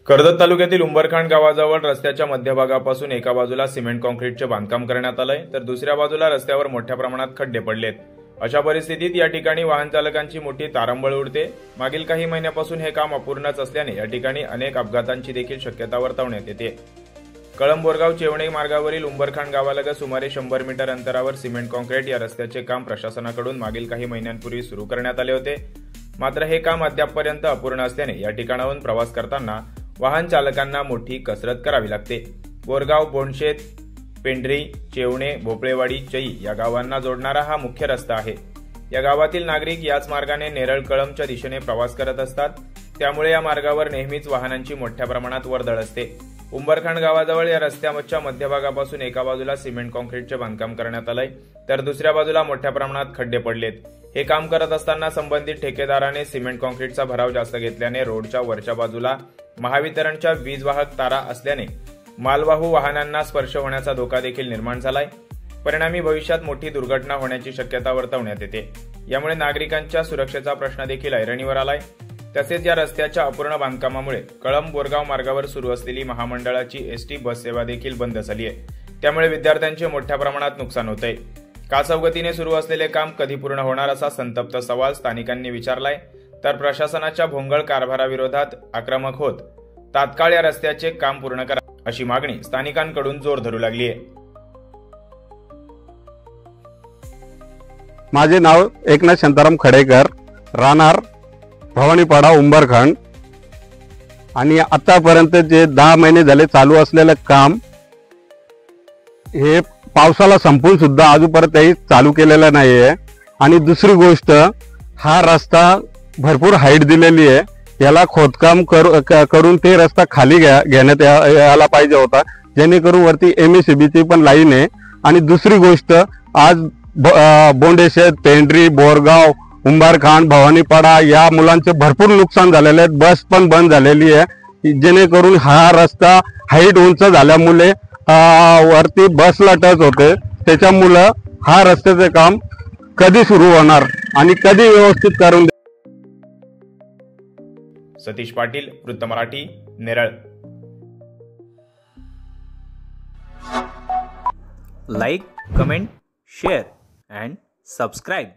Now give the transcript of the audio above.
कर्जत तालुक्यातील उंबरखांड गावाजवळ रस्त्याच्या मध्यभागापासून एका बाजूला सिमेंट कॉन्क्रीटचे बांधकाम करण्यात आलंय, तर दुसऱ्या बाजूला रस्त्यावर मोठ्या प्रमाणात खड्डे पडलेत। अशा परिस्थितीत या ठिकाणी वाहन चालकांची मोठी तारांबळ उडते। मागील काही महिन्यापासून हे काम अपूर्णच असल्याने या ठिकाणी अनेक अपघातांची देखील शक्यता वर्तवण्यात येते। कळंब बोरगाव चेवणे मार्गावरील उंबरखांड गावालगत सुमारे 100 मीटर अंतरावर सिमेंट कॉन्क्रीट या रस्त्याचे काम प्रशासनाकडून मागील काही महिन्यांपूर्वी सुरू करण्यात आले होते। मात्र हे काम अद्यापपर्यंत अपूर्ण असल्याने या ठिकाणाहून प्रवास करताना वाहन चालकांना मोठी कसरत करावी लागते। बोरगाव, बोंडशेत, पेंढरी, चेवणे, भोपळेवाडी, चई या गावांना जोडणारा हा मुख्य रस्ता आहे। या गावातील नागरिक याच मार्गाने नेरळ कळंबच्या दिशेने प्रवास करत असतात, त्यामुळे या मार्गावर नेहमीच वाहनांची मोठ्या प्रमाणात वर्दळ असते। उंबरखांड गावाजवळ या रस्त्याच्या मध्यभागापासून एका बाजूला सिमेंट कॉन्क्रीटचे बांधकाम करण्यात आलंय, तर दुसऱ्या बाजूला मोठ्या प्रमाणात खड्डे पडलेत। हे काम करत असताना संबंधित ठेकेदाराने सिमेंट कॉन्क्रीटचा भराव जास्त घेतल्याने रोडच्या वरच्या बाजूला महावितरणच्या वीजवाहक तारा असल्याने मालवाहू वाहनांना स्पर्श होण्याचा धोका देखील निर्माण झालाय। परिणामी भविष्यात मोठी दुर्घटना होण्याची शक्यता वर्तवण्यात येते। यामुळे नागरिकांच्या सुरक्षेचा प्रश्न देखील ऐरणीवर आलाय। तसेच या रस्त्याच्या अपूर्ण बांधकामामुळे कळंब बोरगाव मार्गावर सुरू असलेली महामंडळाची एसटी बस सेवा देखील बंद झाली आहे। त्यामुळे विद्यार्थ्यांचे मोठ्या प्रमाणात नुकसान होत आहे। कासवगतीने सुरू असलेले काम कधी पूर्ण होणार असा संतप्त सवाल स्थानिकांनी विचारलाय, तर प्रशासनाच्या भोंगळ कारभाराविरोधात आक्रमक होत तात्काळ या रस्त्याचे काम पूर्ण करा अशी मागणी स्थानिकांकडून जोर धरू लागली आहे। माझे नाव एकनाथ शांताराम खडेकर, राहणार भवानीपाडा, उंबरखांड। आणि आतापर्यंत जे 10 महिने झाले चालू असलेलं काम हे पावसाला संपून सुद्धा अजूनपर्यंत चालू केलेलं नाहीये। आणि दुसरी गोष्ट, हा रस्ता भरपूर हाईट दिलेली आहे, याला खोदकाम करून ते रस्ता खाली घेण्यात यायला पाहिजे होता, जेणेकरून वरती एमएससीबीची पण लाईन आहे। आणि दुसरी गोष्ट, आज बोंडेशेत, पेंढरी, बोरगाव, उंबरखांड, भवानीपाडा या मुलांचे भरपूर नुकसान झालेले आहेत। बस पण बंद झालेली आहे, जेणेकरून हा रस्ता हाईट उंच झाल्यामुळे वरती बसला टच होते। त्याच्यामुळे हा रस्त्याचे काम कधी सुरू होणार आणि कधी व्यवस्थित करून सतीश पाटील, वृत्त Marathi, Neral. Like, comment, share and subscribe.